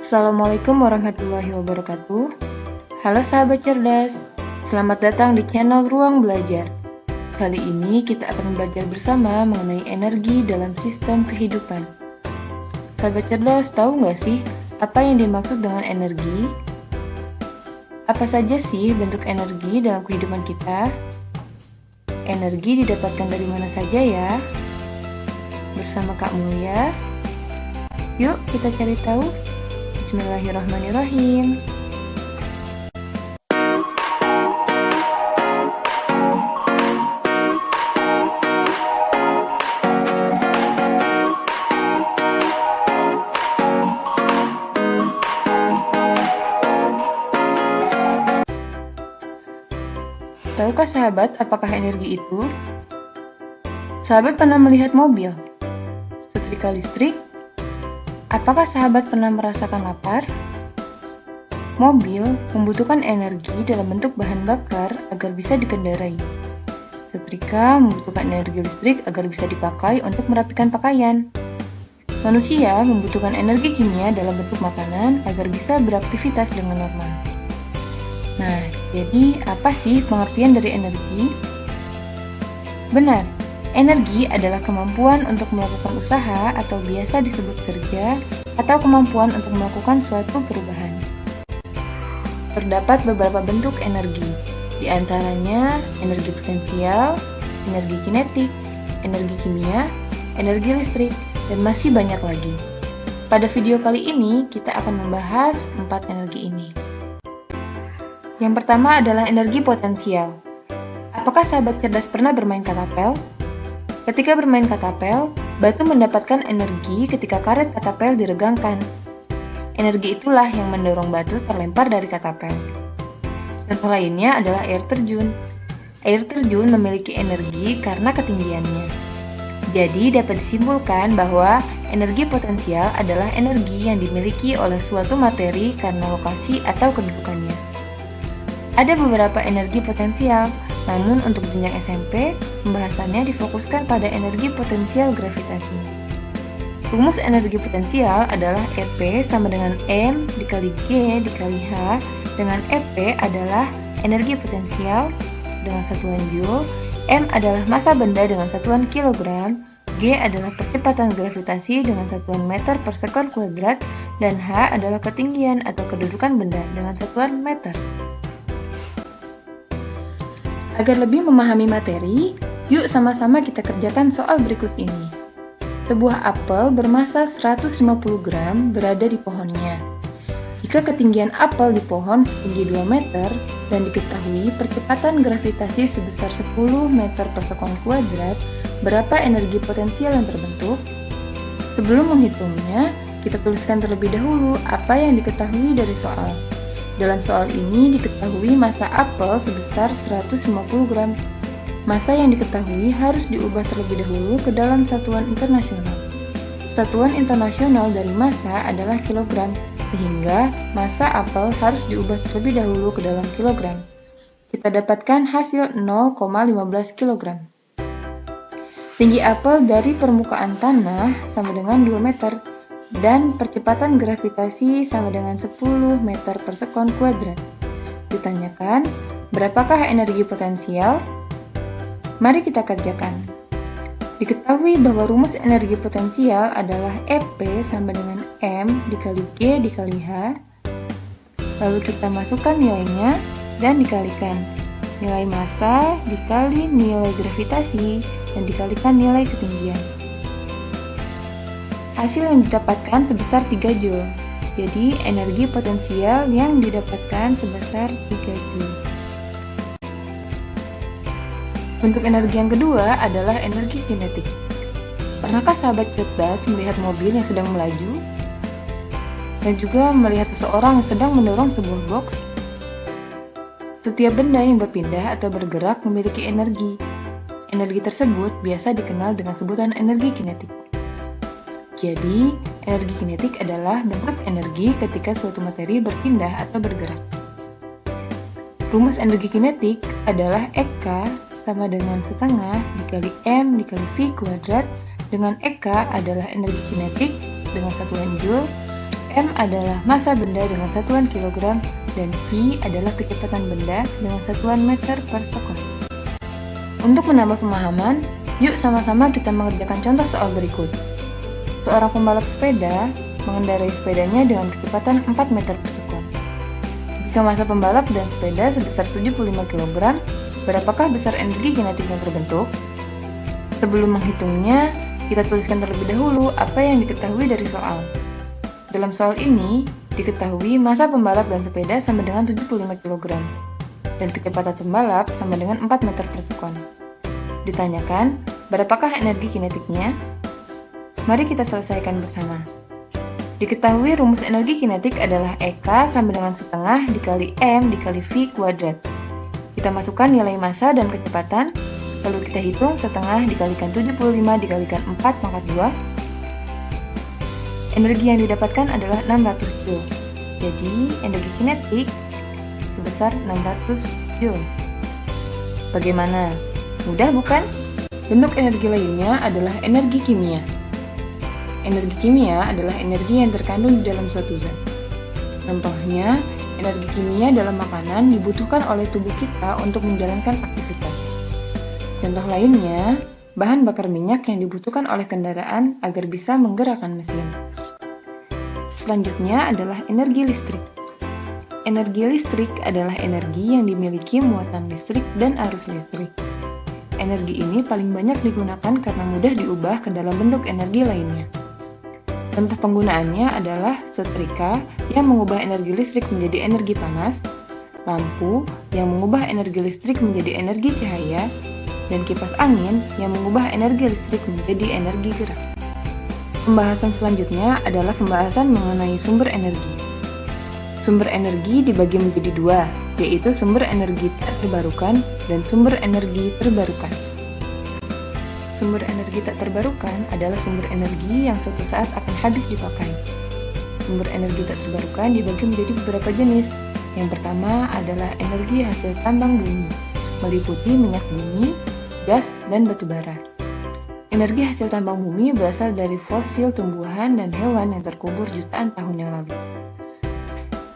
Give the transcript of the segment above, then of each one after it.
Assalamualaikum warahmatullahi wabarakatuh. Halo sahabat cerdas, selamat datang di channel Ruang Belajar. Kali ini kita akan belajar bersama mengenai energi dalam sistem kehidupan. Sahabat cerdas, tahu nggak sih apa yang dimaksud dengan energi? Apa saja sih bentuk energi dalam kehidupan kita? Energi didapatkan dari mana saja ya? Bersama Kak Mulia, yuk kita cari tahu. Bismillahirrahmanirrahim. Tahukah sahabat apakah energi itu? Sahabat pernah melihat mobil, setrika listrik? Apakah sahabat pernah merasakan lapar? Mobil membutuhkan energi dalam bentuk bahan bakar agar bisa dikendarai. Setrika membutuhkan energi listrik agar bisa dipakai untuk merapikan pakaian. Manusia membutuhkan energi kimia dalam bentuk makanan agar bisa beraktivitas dengan normal. Nah, jadi apa sih pengertian dari energi? Benar, energi adalah kemampuan untuk melakukan usaha atau biasa disebut kerja atau kemampuan untuk melakukan suatu perubahan. Terdapat beberapa bentuk energi, di antaranya energi potensial, energi kinetik, energi kimia, energi listrik, dan masih banyak lagi. Pada video kali ini, kita akan membahas 4 energi ini. Yang pertama adalah energi potensial. Apakah sahabat cerdas pernah bermain katapel? Ketika bermain katapel, batu mendapatkan energi ketika karet katapel diregangkan. Energi itulah yang mendorong batu terlempar dari katapel. Contoh lainnya adalah air terjun. Air terjun memiliki energi karena ketinggiannya. Jadi dapat disimpulkan bahwa energi potensial adalah energi yang dimiliki oleh suatu materi karena lokasi atau kedudukannya. Ada beberapa energi potensial, namun untuk jenjang SMP, pembahasannya difokuskan pada energi potensial gravitasi. Rumus energi potensial adalah EP sama dengan M dikali G dikali H, dengan EP adalah energi potensial dengan satuan Joule, M adalah massa benda dengan satuan kilogram, G adalah percepatan gravitasi dengan satuan meter per sekon kuadrat, dan H adalah ketinggian atau kedudukan benda dengan satuan meter. Agar lebih memahami materi, yuk sama-sama kita kerjakan soal berikut ini. Sebuah apel bermassa 150 gram berada di pohonnya. Jika ketinggian apel di pohon setinggi 2 meter dan diketahui percepatan gravitasi sebesar 10 meter per sekon kuadrat, berapa energi potensial yang terbentuk? Sebelum menghitungnya, kita tuliskan terlebih dahulu apa yang diketahui dari soal. Dalam soal ini diketahui massa apel sebesar 150 gram. Massa yang diketahui harus diubah terlebih dahulu ke dalam satuan internasional. Satuan internasional dari massa adalah kilogram, sehingga massa apel harus diubah terlebih dahulu ke dalam kilogram. Kita dapatkan hasil 0,15 kg. Tinggi apel dari permukaan tanah sama dengan 2 meter. Dan percepatan gravitasi sama dengan 10 meter per sekon kuadrat. Ditanyakan, berapakah energi potensial? Mari kita kerjakan. Diketahui bahwa rumus energi potensial adalah EP sama dengan M dikali G dikali H. Lalu kita masukkan nilainya dan dikalikan. Nilai massa dikali nilai gravitasi dan dikalikan nilai ketinggian. Hasil yang didapatkan sebesar 3 Joule. Jadi, energi potensial yang didapatkan sebesar 3 Joule. Bentuk energi yang kedua adalah energi kinetik. Pernahkah sahabat cerdas melihat mobil yang sedang melaju? Dan juga melihat seseorang yang sedang mendorong sebuah box? Setiap benda yang berpindah atau bergerak memiliki energi. Energi tersebut biasa dikenal dengan sebutan energi kinetik. Jadi, energi kinetik adalah bentuk energi ketika suatu materi berpindah atau bergerak. Rumus energi kinetik adalah EK sama dengan setengah dikali M dikali V kuadrat, dengan EK adalah energi kinetik dengan satuan Joule, M adalah massa benda dengan satuan kilogram, dan V adalah kecepatan benda dengan satuan meter per sekon. Untuk menambah pemahaman, yuk sama-sama kita mengerjakan contoh soal berikut. Seorang pembalap sepeda mengendarai sepedanya dengan kecepatan 4 meter per sekon. Jika massa pembalap dan sepeda sebesar 75 kg, berapakah besar energi kinetik yang terbentuk? Sebelum menghitungnya, kita tuliskan terlebih dahulu apa yang diketahui dari soal. Dalam soal ini, diketahui massa pembalap dan sepeda sama dengan 75 kg, dan kecepatan pembalap sama dengan 4 meter per sekon. Ditanyakan, berapakah energi kinetiknya? Mari kita selesaikan bersama. Diketahui rumus energi kinetik adalah EK sama dengan setengah dikali M dikali V kuadrat. Kita masukkan nilai massa dan kecepatan, lalu kita hitung setengah dikalikan 75 dikalikan 4 pangkat 2. Energi yang didapatkan adalah 600 Joule. Jadi, energi kinetik sebesar 600 Joule. Bagaimana? Mudah bukan? Bentuk energi lainnya adalah energi kimia. Energi kimia adalah energi yang terkandung di dalam suatu zat. Contohnya, energi kimia dalam makanan dibutuhkan oleh tubuh kita untuk menjalankan aktivitas. Contoh lainnya, bahan bakar minyak yang dibutuhkan oleh kendaraan agar bisa menggerakkan mesin. Selanjutnya adalah energi listrik. Energi listrik adalah energi yang dimiliki muatan listrik dan arus listrik. Energi ini paling banyak digunakan karena mudah diubah ke dalam bentuk energi lainnya. Contoh penggunaannya adalah setrika yang mengubah energi listrik menjadi energi panas, lampu yang mengubah energi listrik menjadi energi cahaya, dan kipas angin yang mengubah energi listrik menjadi energi gerak. Pembahasan selanjutnya adalah pembahasan mengenai sumber energi. Sumber energi dibagi menjadi dua, yaitu sumber energi tak terbarukan dan sumber energi terbarukan. Sumber energi tak terbarukan adalah sumber energi yang suatu saat akan habis dipakai. Sumber energi tak terbarukan dibagi menjadi beberapa jenis. Yang pertama adalah energi hasil tambang bumi, meliputi minyak bumi, gas, dan batu bara. Energi hasil tambang bumi berasal dari fosil tumbuhan dan hewan yang terkubur jutaan tahun yang lalu.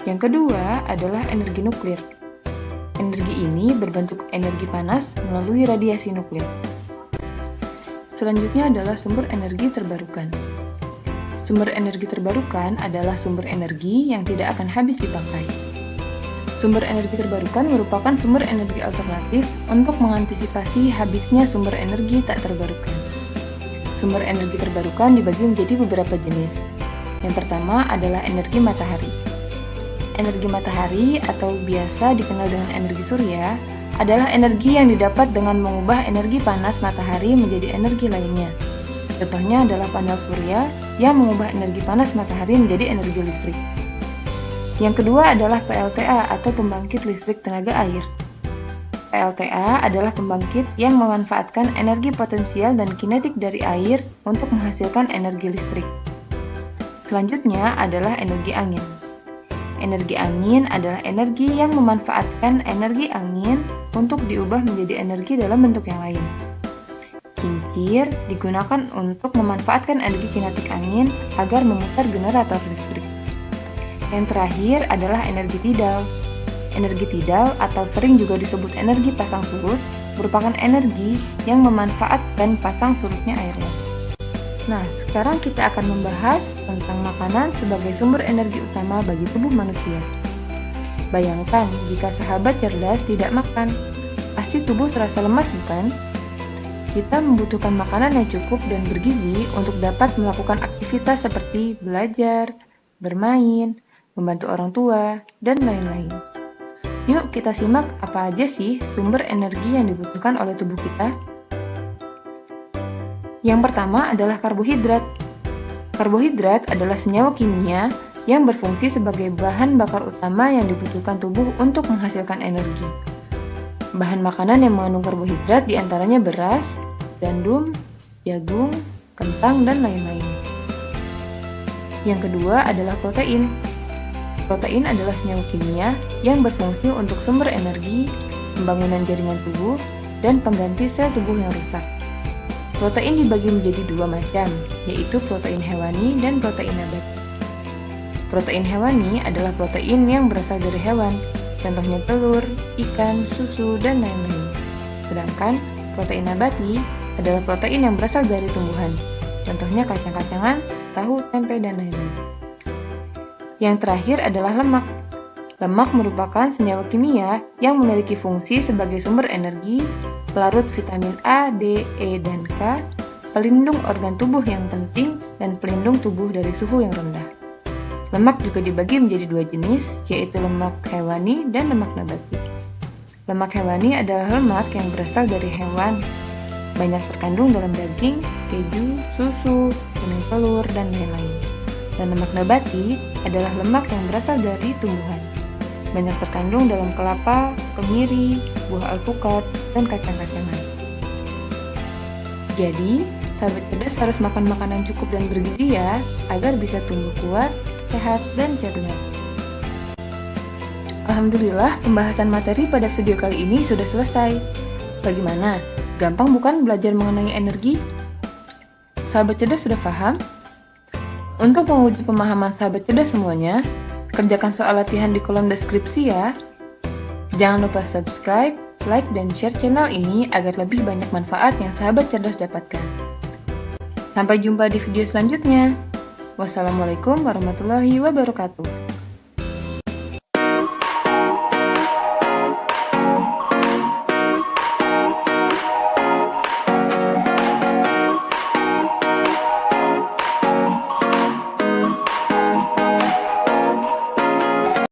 Yang kedua adalah energi nuklir. Energi ini berbentuk energi panas melalui radiasi nuklir. Selanjutnya adalah sumber energi terbarukan. Sumber energi terbarukan adalah sumber energi yang tidak akan habis dipakai. Sumber energi terbarukan merupakan sumber energi alternatif untuk mengantisipasi habisnya sumber energi tak terbarukan. Sumber energi terbarukan dibagi menjadi beberapa jenis. Yang pertama adalah energi matahari. Energi matahari atau biasa dikenal dengan energi surya adalah energi yang didapat dengan mengubah energi panas matahari menjadi energi lainnya. Contohnya adalah panel surya yang mengubah energi panas matahari menjadi energi listrik. Yang kedua adalah PLTA atau pembangkit listrik tenaga air. PLTA adalah pembangkit yang memanfaatkan energi potensial dan kinetik dari air untuk menghasilkan energi listrik. Selanjutnya adalah energi angin. Energi angin adalah energi yang memanfaatkan energi angin untuk diubah menjadi energi dalam bentuk yang lain. Kincir digunakan untuk memanfaatkan energi kinetik angin agar memutar generator listrik. Yang terakhir adalah energi tidal. Energi tidal atau sering juga disebut energi pasang surut merupakan energi yang memanfaatkan pasang surutnya air laut. Nah, sekarang kita akan membahas tentang makanan sebagai sumber energi utama bagi tubuh manusia. Bayangkan jika sahabat cerdas tidak makan, pasti tubuh terasa lemas bukan? Kita membutuhkan makanan yang cukup dan bergizi untuk dapat melakukan aktivitas seperti belajar, bermain, membantu orang tua, dan lain-lain. Yuk kita simak apa aja sih sumber energi yang dibutuhkan oleh tubuh kita. Yang pertama adalah karbohidrat. Karbohidrat adalah senyawa kimia yang berfungsi sebagai bahan bakar utama yang dibutuhkan tubuh untuk menghasilkan energi. Bahan makanan yang mengandung karbohidrat diantaranya beras, gandum, jagung, kentang, dan lain-lain. Yang kedua adalah protein. Protein adalah senyawa kimia yang berfungsi untuk sumber energi, pembangunan jaringan tubuh, dan pengganti sel tubuh yang rusak. Protein dibagi menjadi dua macam, yaitu protein hewani dan protein nabati. Protein hewani adalah protein yang berasal dari hewan, contohnya telur, ikan, susu, dan lain-lain. Sedangkan protein nabati adalah protein yang berasal dari tumbuhan, contohnya kacang-kacangan, tahu, tempe, dan lain-lain. Yang terakhir adalah lemak. Lemak merupakan senyawa kimia yang memiliki fungsi sebagai sumber energi, pelarut vitamin A, D, E, dan K, pelindung organ tubuh yang penting, dan pelindung tubuh dari suhu yang rendah. Lemak juga dibagi menjadi dua jenis, yaitu lemak hewani dan lemak nabati. Lemak hewani adalah lemak yang berasal dari hewan, banyak terkandung dalam daging, keju, susu, kuning telur, dan lain-lain. Dan lemak nabati adalah lemak yang berasal dari tumbuhan, banyak terkandung dalam kelapa, kemiri, buah alpukat, dan kacang-kacangan. Jadi, sahabat cerdas harus makan makanan cukup dan bergizi ya, agar bisa tumbuh kuat, sehat, dan cerdas. Alhamdulillah, pembahasan materi pada video kali ini sudah selesai. Bagaimana? Gampang bukan belajar mengenai energi? Sahabat cerdas sudah paham? Untuk menguji pemahaman sahabat cerdas semuanya, kerjakan soal latihan di kolom deskripsi ya. Jangan lupa subscribe, like, dan share channel ini agar lebih banyak manfaat yang sahabat cerdas dapatkan. Sampai jumpa di video selanjutnya. Wassalamualaikum warahmatullahi wabarakatuh.